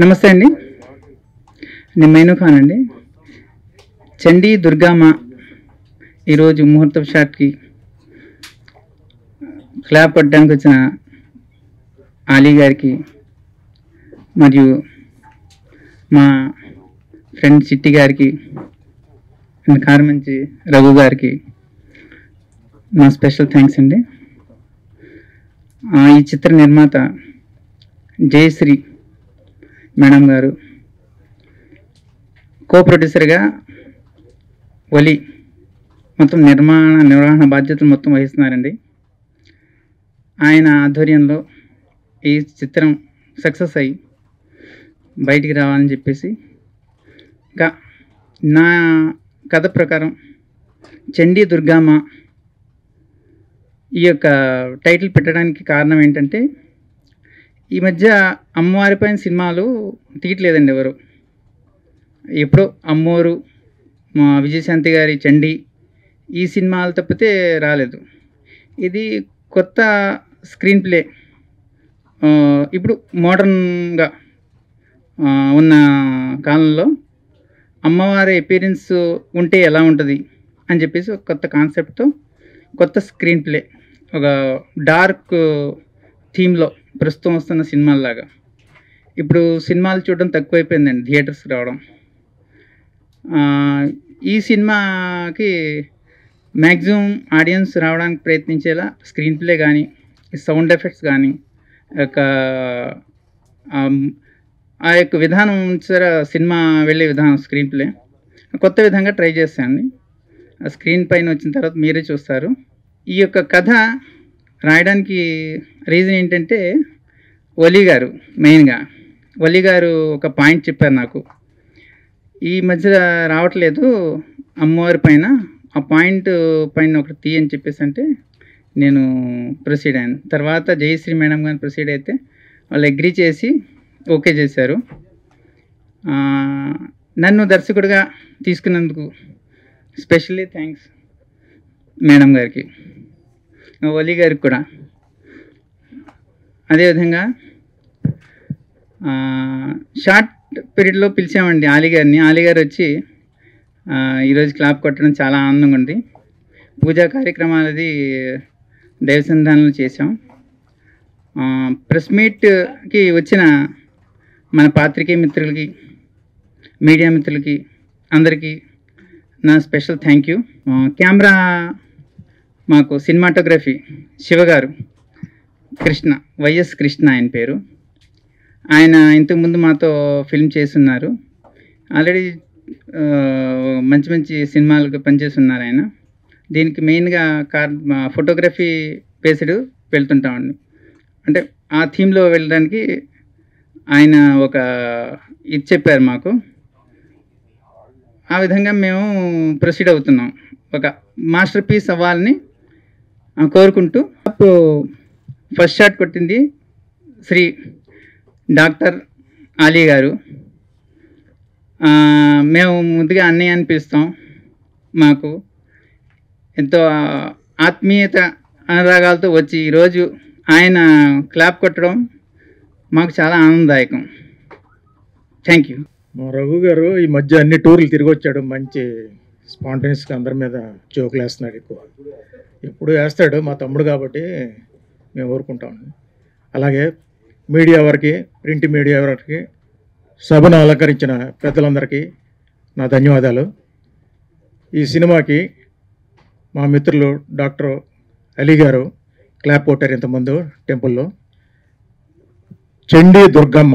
నమస్తే అండి, నేను మైనూ ఖాన్ అండి. చండీ దుర్గామ ఈరోజు ముహూర్తం షాట్కి క్లాప్ కొట్టడానికి వచ్చిన ఆలీ గారికి మరియు మా ఫ్రెండ్ చిట్టి గారికి అండ్ కారమంచి రఘు గారికి నా స్పెషల్ థ్యాంక్స్ అండి. ఈ చిత్ర నిర్మాత జయశ్రీ మేడం గారు, కో ప్రొడ్యూసర్గా వలి మొత్తం నిర్వహణ బాధ్యతలు మొత్తం వహిస్తున్నారండి. ఆయన ఆధ్వర్యంలో ఈ చిత్రం సక్సెస్ అయ్యి బయటికి రావాలని చెప్పేసి, ఇంకా నా కథ ప్రకారం చండీ దుర్గామ ఈ యొక్క టైటిల్ పెట్టడానికి కారణం ఏంటంటే, ఈ మధ్య అమ్మవారి పైన సినిమాలు తీయట్లేదండి ఎవరు. ఎప్పుడో అమ్మోరు, మా విజయశాంతి గారి చండీ ఈ సినిమాలు తప్పితే రాలేదు. ఇది కొత్త స్క్రీన్ ప్లే. ఇప్పుడు మోడర్న్గా ఉన్న కాలంలో అమ్మవారి అపీరెన్స్ ఉంటే ఎలా ఉంటుంది అని చెప్పేసి ఒక కొత్త కాన్సెప్ట్తో కొత్త స్క్రీన్ ప్లే, ఒక డార్క్ థీమ్లో ప్రస్తుతం వస్తున్న సినిమాల్లాగా. ఇప్పుడు సినిమాలు చూడడం తక్కువైపోయిందండి, థియేటర్స్కి రావడం. ఈ సినిమాకి మ్యాక్సిమం ఆడియన్స్ రావడానికి ప్రయత్నించేలా స్క్రీన్ ప్లే కానీ, సౌండ్ ఎఫెక్ట్స్ కానీ, ఆ యొక్క విధానం సరే, సినిమా వెళ్ళే విధానం స్క్రీన్ ప్లే కొత్త విధంగా ట్రై చేస్తానండి. ఆ స్క్రీన్ పైన వచ్చిన తర్వాత మీరే చూస్తారు. ఈ యొక్క కథ రాయడానికి రీజన్ ఏంటంటే, వలి గారు మెయిన్గా వలి గారు ఒక పాయింట్ చెప్పారు నాకు, ఈ మధ్య రావట్లేదు అమ్మవారి పైన, ఆ పాయింట్ పైన ఒకటి తీయని చెప్పేసి అంటే నేను ప్రొసీడ్ అయ్యాను. తర్వాత జయశ్రీ మేడం గారిని ప్రొసీడ్ అయితే వాళ్ళు అగ్రీ చేసి ఓకే చేశారు. నన్ను దర్శకుడిగా తీసుకున్నందుకు స్పెషల్లీ థ్యాంక్స్ మేడం గారికి, వలి గారికి కూడా. అదేవిధంగా షార్ట్ పీరియడ్లో పిలిచామండి ఆలీ గారిని. ఆలీ గారు వచ్చి ఈరోజు క్లాప్ కొట్టడం చాలా ఆనందంగా ఉంది. పూజా కార్యక్రమాలది దైవసంధానంలో చేసాం. ప్రెస్ మీట్కి వచ్చిన మన పాత్రికేయ మిత్రులకి, మీడియా మిత్రులకి అందరికీ నా స్పెషల్ థ్యాంక్ యూ. కెమెరా మాకు సినిమాటోగ్రఫీ శివగారు, కృష్ణ, వైఎస్ కృష్ణ ఆయన పేరు. ఆయన ఇంతకుముందు మాతో ఫిల్మ్ చేస్తున్నారు. ఆల్రెడీ మంచి మంచి సినిమాలకు పనిచేస్తున్నారు ఆయన. దీనికి మెయిన్గా ఫోటోగ్రఫీ బేస్డ్ వెళ్తుంటామండి. అంటే ఆ థీమ్లో వెళ్ళడానికి ఆయన ఒక ఇది చెప్పారు మాకు. ఆ విధంగా మేము ప్రొసీడ్ అవుతున్నాం. ఒక మాస్టర్ పీస్ అవ్వాలని కోరుకుంటూ ఫస్ట్ షాట్ కొట్టింది శ్రీ డాక్టర్ ఆలీ గారు. మేము ముందుగా అన్నయ్య అనిపిస్తాం. మాకు ఎంతో ఆత్మీయత అనురాగాలతో వచ్చి ఈరోజు ఆయన క్లాప్ కొట్టడం మాకు చాలా ఆనందదాయకం. Thank you. మా రఘు గారు ఈ మధ్య అన్ని టూర్లు తిరిగి వచ్చాడు. మంచి స్పాంటేనియస్గా అందరి మీద జోకులు వేస్తున్నాడు. ఎప్పుడు వేస్తాడు, మా తమ్ముడు కాబట్టి మేము ఊరుకుంటాం. అలాగే మీడియా వారికి, ప్రింట్ మీడియా వారికి, సభను అలంకరించిన పెద్దలందరికీ నా ధన్యవాదాలు. ఈ సినిమాకి మా మిత్రులు డాక్టర్ అలీ గారు క్లాప్ కొట్టారు ఇంతకుముందు టెంపుల్లో. చండీ దుర్గమ్మ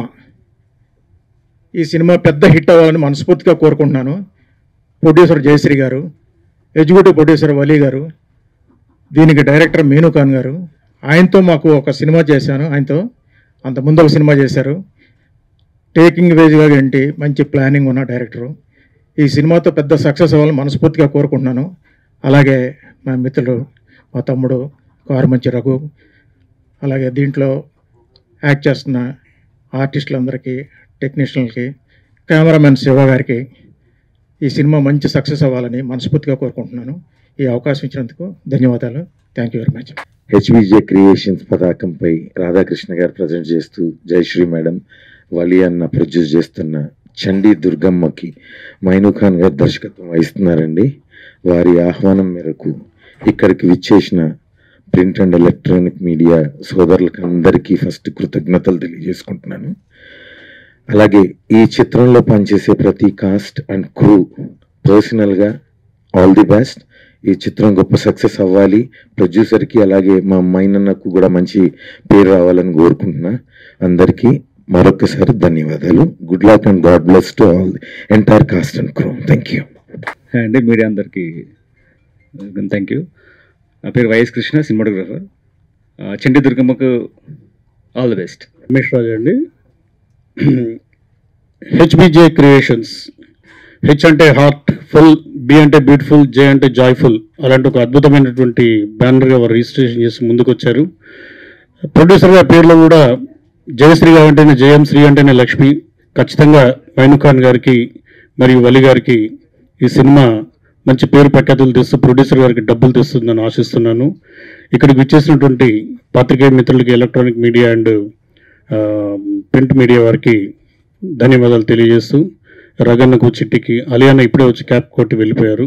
ఈ సినిమా పెద్ద హిట్ అవ్వాలని మనస్ఫూర్తిగా కోరుకుంటున్నాను. ప్రొడ్యూసర్ జయశ్రీ గారు, ఎగ్జిక్యూటివ్ ప్రొడ్యూసర్ వలి గారు, దీనికి డైరెక్టర్ మీనూ ఖాన్ గారు. ఆయనతో మాకు ఒక సినిమా చేశాను, ఆయనతో అంతకుముందు ఒక సినిమా చేశారు. టేకింగ్ వేజ్గా ఏంటి మంచి ప్లానింగ్ ఉన్న డైరెక్టరు. ఈ సినిమాతో పెద్ద సక్సెస్ అవ్వాలని మనస్ఫూర్తిగా కోరుకుంటున్నాను. అలాగే మా మిత్రులు, మా తమ్ముడు కారమంచి రఘు, అలాగే దీంట్లో యాక్ట్ చేస్తున్న ఆర్టిస్టులందరికీ, టెక్నీషియన్లకి, కెమెరామెన్ శివ గారికి ఈ సినిమా మంచి సక్సెస్ అవ్వాలని మనస్ఫూర్తిగా కోరుకుంటున్నాను. ఈ అవకాశం ఇచ్చినందుకు ధన్యవాదాలు. Thank you very much. HVJ creations పతాకంపై రాధాకృష్ణ గారు ప్రజెంట్ చేస్తూ, జయశ్రీ మేడం, వలి అన్న ప్రొడ్యూస్ చేస్తున్న చండీ దుర్గమ్మకి మైనూ ఖాన్ గారు దర్శకత్వం వహిస్తున్నారండి. వారి ఆహ్వానం మేరకు ఇక్కడికి విచ్చేసిన ప్రింట్ అండ్ ఎలక్ట్రానిక్ మీడియా సోదరులకు అందరికీ ఫస్ట్ కృతజ్ఞతలు తెలియజేసుకుంటున్నాను. అలాగే ఈ చిత్రంలో పనిచేసే ప్రతి కాస్ట్ అండ్ క్రూ పర్సనల్గా ఆల్ ది బెస్ట్. ఈ చిత్రం గొప్ప సక్సెస్ అవ్వాలి, ప్రొడ్యూసర్కి అలాగే మా మైనన్నకు కూడా మంచి పేరు రావాలని కోరుకుంటున్నా. అందరికీ మరొకసారి ధన్యవాదాలు. Good luck and god bless to all entire cast and crew. Thank you అండి. మీడియా అందరికీ థ్యాంక్ యూ. నా పేరు వైఎస్ కృష్ణ, సినిమాటోగ్రాఫర్. చండీ దుర్గమ్మకు all the best. Ramesh Raju అండి. HBJ creations. హెచ్ అంటే హార్ట్ ఫుల్, బి అంటే బ్యూటిఫుల్, జే అంటే జాయ్ఫుల్, అలాంటి ఒక అద్భుతమైనటువంటి బ్యానర్గా వారు రిజిస్ట్రేషన్ చేసి ముందుకు వచ్చారు. ప్రొడ్యూసర్గా పేర్లో కూడా జయశ్రీ గారు అంటేనే జయం, శ్రీ అంటేనే లక్ష్మి. ఖచ్చితంగా మైనూ ఖాన్ గారికి మరియు వలి గారికి ఈ సినిమా మంచి పేరు ప్రఖ్యాతులు తెస్తూ ప్రొడ్యూసర్ గారికి డబ్బులు తెస్తుందని ఆశిస్తున్నాను. ఇక్కడికి విచ్చేసినటువంటి పాత్రికేయ మిత్రులకి, electronic media and print media వారికి ధన్యవాదాలు తెలియజేస్తూ, రగన్నకు, చిట్టికి, అలియానా ఇప్పుడే వచ్చి క్యాప్ కొట్టి వెళ్ళిపోయారు.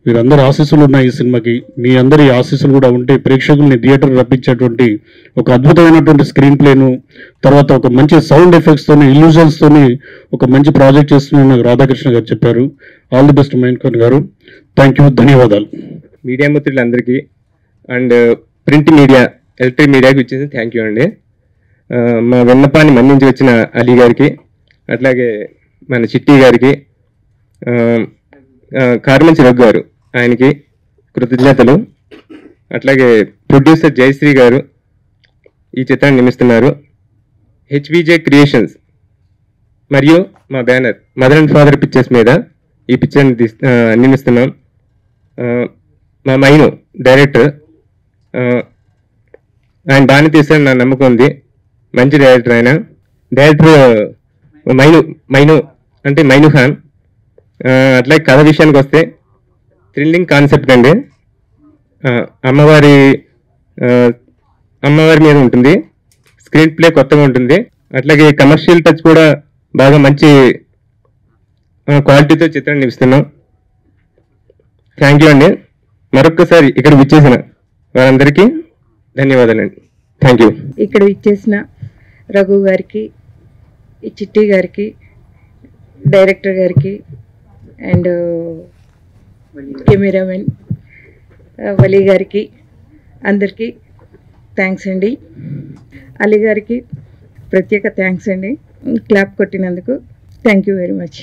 వీరందరూ ఆశీస్సులు ఉన్నాయి ఈ సినిమాకి. మీ అందరి ఆశీస్సులు కూడా ఉంటే ప్రేక్షకుల్ని థియేటర్ రప్పించేటువంటి ఒక అద్భుతమైనటువంటి స్క్రీన్ ప్లేను, తర్వాత ఒక మంచి సౌండ్ ఎఫెక్ట్స్తోని, ఇల్యూజన్స్తోని ఒక మంచి ప్రాజెక్ట్ చేస్తున్న రాధాకృష్ణ గారు చెప్పారు. ఆల్ ది బెస్ట్ మైనూ ఖాన్ గారు. థ్యాంక్ యూ, ధన్యవాదాలు. మీడియా మిత్రులందరికీ అండ్ ప్రింట్ మీడియా, ఎలక్ట్రిక్ మీడియాకి ఇచ్చేసి థ్యాంక్ యూ అండి. మా విన్నపాన్ని మన్నించి వచ్చిన అలీ గారికి, అట్లాగే మన చిట్టి గారికి, కార్మంచి రఘు గారు, ఆయనకి కృతజ్ఞతలు. అట్లాగే ప్రొడ్యూసర్ జయశ్రీ గారు ఈ చిత్రాన్ని నిర్మిస్తున్నారు. హెచ్బిజే క్రియేషన్స్ మరియు మా banner mother and father pictures మీద ఈ పిక్చర్ని నిర్మిస్తున్నాం. మా మైను డైరెక్టర్, ఆయన బాగానే తీస్తారని నా నమ్మకం ఉంది. మంచి డైరెక్టర్ ఆయన. డైరెక్టర్ మైను అంటే మైనూ ఖాన్. అట్లాగే కథ విషయానికి వస్తే థ్రిల్లింగ్ కాన్సెప్ట్ అండి. అమ్మవారి మీద ఉంటుంది. స్క్రీన్ ప్లే కొత్తగా ఉంటుంది. అట్లాగే కమర్షియల్ టచ్ కూడా బాగా మంచి క్వాలిటీతో చిత్రాన్ని నిర్మిస్తున్నాం. థ్యాంక్ యూ అండి. మరొక్కసారి ఇక్కడ విచ్చేసిన వారందరికీ ధన్యవాదాలండి. Thank you. ఇక్కడ విచ్చేసిన రఘు గారికి, చిట్టి గారికి, డైరెక్టర్ గారికి అండ్ కెమెరామెన్ వలి గారికి అందరికీ థ్యాంక్స్ అండి. అలీ గారికి ప్రత్యేక థ్యాంక్స్ అండి, క్లాప్ కొట్టినందుకు. Thank you very much.